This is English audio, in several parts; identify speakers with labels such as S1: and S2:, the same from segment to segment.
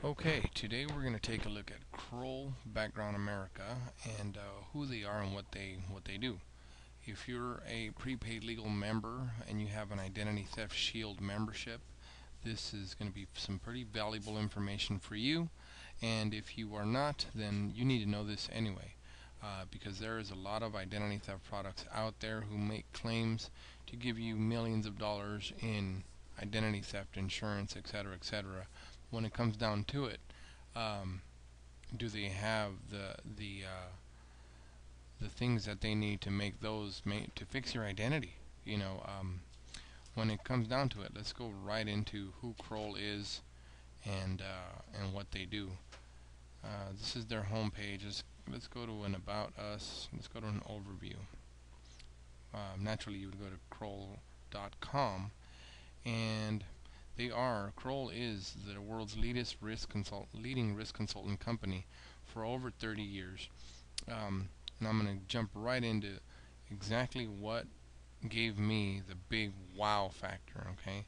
S1: Okay, today we're going to take a look at Kroll Background America and who they are and what they do. If you're a prepaid legal member and you have an Identity Theft Shield membership, this is going to be some pretty valuable information for you. And if you are not, then you need to know this anyway, because there is a lot of identity theft products out there who make claims to give you millions of dollars in identity theft insurance, etc., etc. When it comes down to it, um, do they have the things that they need to make to fix your identity? You know, when it comes down to it, let's go right into who Kroll is and what they do. This is their homepage. Let's go to an About Us. Let's go to an overview. Naturally, you would go to Kroll.com, and Kroll is the world's leading risk consultant company for over 30 years. And I'm going to jump right into exactly what gave me the big wow factor. Okay,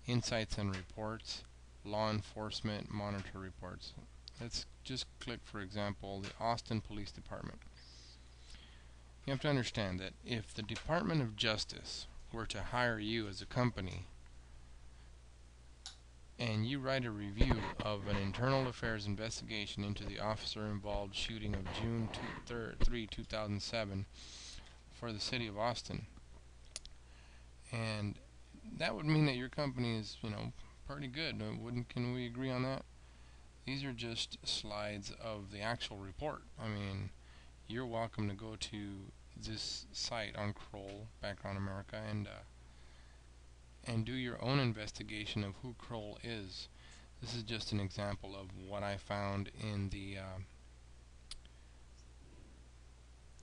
S1: insights and reports, law enforcement monitor reports. Let's just click, for example, the Austin Police Department. You have to understand that if the Department of Justice were to hire you as a company and you write a review of an internal affairs investigation into the officer-involved shooting of June 3, 2007 for the city of Austin, and that would mean that your company is, pretty good. Can we agree on that? These are just slides of the actual report. I mean, you're welcome to go to this site on Kroll Background America and do your own investigation of who Kroll is. This is just an example of what I found in the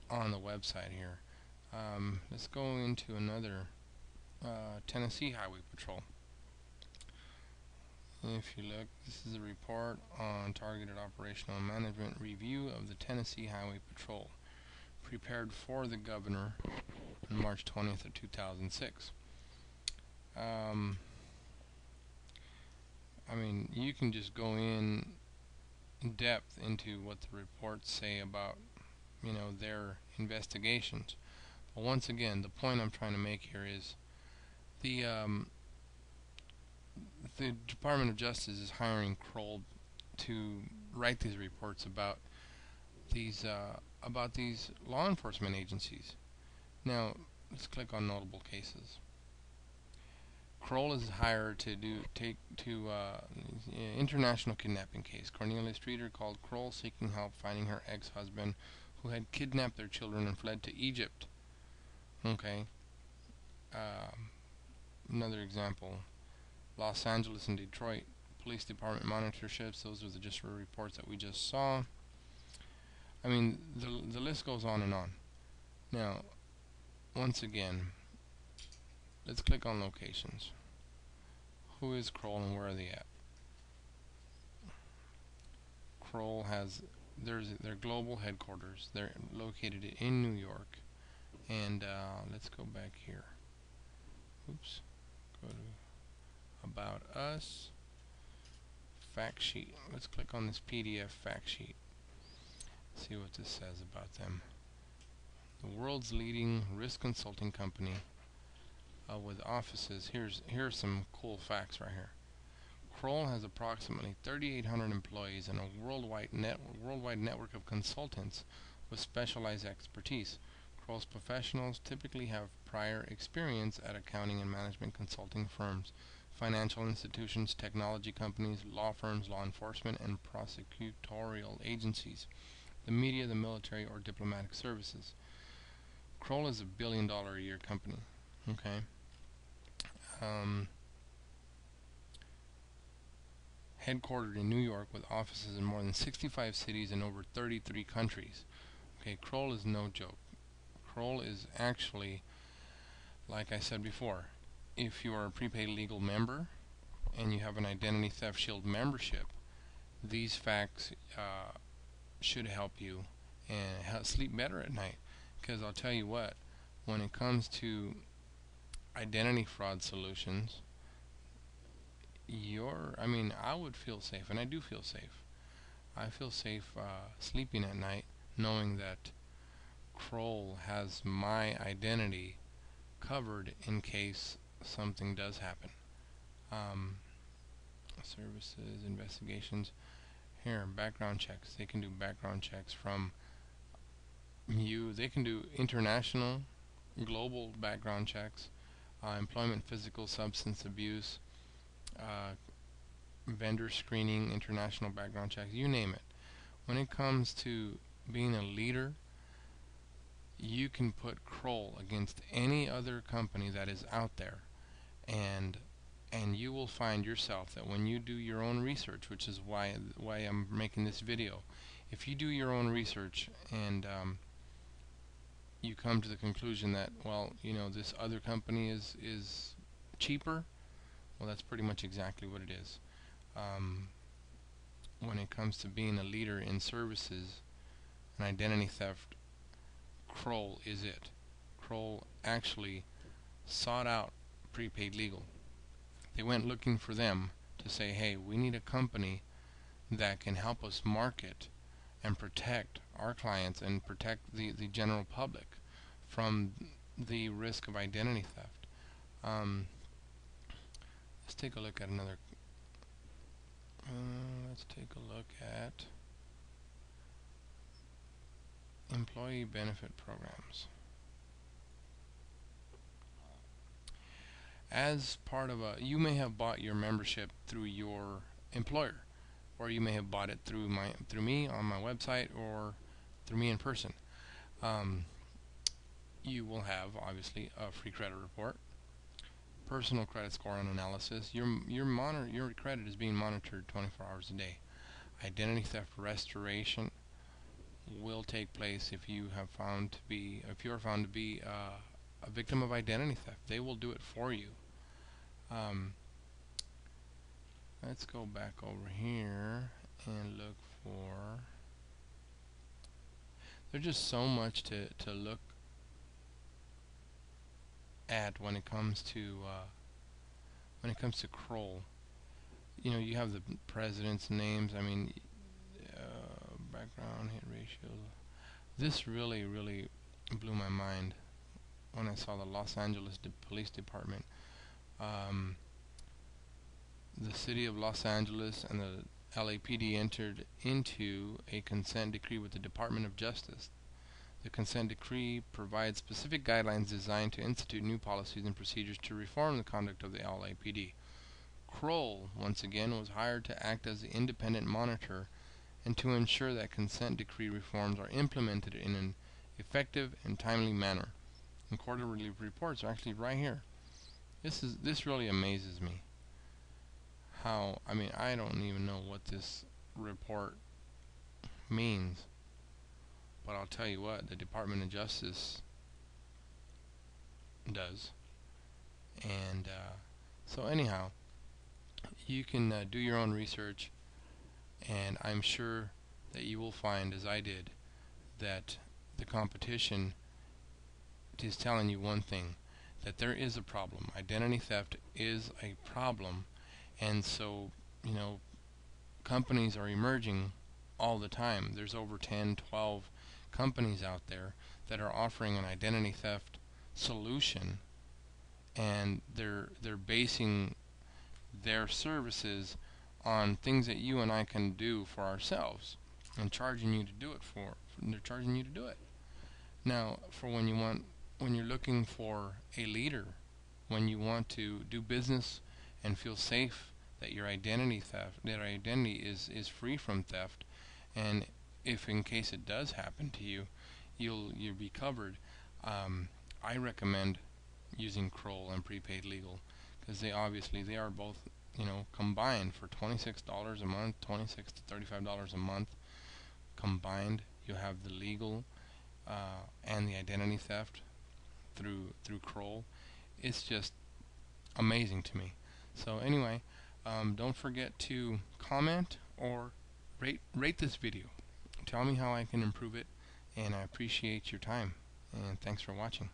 S1: on the website here. Let's go into another Tennessee Highway Patrol. If you look, this is a report on targeted operational management review of the Tennessee Highway Patrol, prepared for the governor on March 20th of 2006. I mean, you can just go in depth into what the reports say about, their investigations. But once again, the point I'm trying to make here is the Department of Justice is hiring Kroll to write these reports about these law enforcement agencies. Now, let's click on notable cases. Kroll is hired to international kidnapping case. Cornelia Streeter called Kroll seeking help finding her ex-husband who had kidnapped their children and fled to Egypt. Okay. Another example. Los Angeles and Detroit Police Department monitorships. Those are just reports that we just saw. I mean, the list goes on and on. Now, once again, let's click on locations. Who is Kroll and where are they at? Kroll has their global headquarters. They're located in New York. And let's go back here. Oops. Go to About Us. Fact sheet. Let's click on this PDF fact sheet. See what this says about them. The world's leading risk consulting company with offices. Here are some cool facts right here. Kroll has approximately 3,800 employees and a worldwide network of consultants with specialized expertise. Kroll's professionals typically have prior experience at accounting and management consulting firms, financial institutions, technology companies, law firms, law enforcement, and prosecutorial agencies, the media, the military, or diplomatic services. Kroll is $1 billion a year company. Okay. Headquartered in New York with offices in more than 65 cities and over 33 countries. Okay, Kroll is no joke. Kroll is actually, like I said before, if you are a prepaid legal member and you have an Identity Theft Shield membership, these facts should help you and sleep better at night. Because I'll tell you what, when it comes to identity fraud solutions, I mean, I would feel safe, and I do feel safe. I feel safe sleeping at night knowing that Kroll has my identity covered in case something does happen. Um, Services, investigations. Here, background checks. They can do background checks from you. They can do international, global background checks, employment, physical, substance abuse, uh, vendor screening, international background checks, you name it. When it comes to being a leader, you can put Kroll against any other company that is out there, and you will find yourself that when you do your own research, which is why I'm making this video, if you do your own research and you come to the conclusion that, well, you know, this other company is cheaper, well, that's pretty much exactly what it is. Um, when it comes to being a leader in services and identity theft, Kroll is it. Kroll actually sought out prepaid legal. They went looking for them to say, hey, we need a company that can help us market and protect our clients and protect the general public from the risk of identity theft. Um, let's take a look at another. Let's take a look at employee benefit programs. As part of you may have bought your membership through your employer, or you may have bought it through me on my website, or through me in person. Um, you will have obviously a free credit report, personal credit score and analysis. Your credit is being monitored 24 hours a day. Identity theft restoration will take place if you are found to be a victim of identity theft. They will do it for you. Um, let's go back over here and look for. There's just so much to look at when it comes to Kroll. You know, you have the president's names. I mean, background hit ratio. This really blew my mind when I saw the Los Angeles Police Department. Um, the city of Los Angeles and the LAPD entered into a consent decree with the Department of Justice. The consent decree provides specific guidelines designed to institute new policies and procedures to reform the conduct of the LAPD. Kroll, once again, was hired to act as the independent monitor and to ensure that consent decree reforms are implemented in an effective and timely manner. And quarterly reports are actually right here. This really amazes me. I mean, I don't even know what this report means, but I'll tell you what, the Department of Justice does. And so anyhow, you can do your own research, and I'm sure that you will find, as I did, that the competition is telling you one thing, that there is a problem. Identity theft is a problem, and so, you know, companies are emerging all the time. There's over 10, 12 companies out there that are offering an identity theft solution, and they're basing their services on things that you and I can do for ourselves, and charging you to do it they're charging you to do it. Now, for when you're looking for a leader, when you want to do business and feel safe that your identity is free from theft, and if in case it does happen to you, you'll be covered. I recommend using Kroll and prepaid legal, because they are both, you know, combined for $26 a month, $26 to $35 a month combined. You have the legal and the identity theft through Kroll. It's just amazing to me. So anyway, don't forget to comment or rate this video. Tell me how I can improve it, and I appreciate your time, and thanks for watching.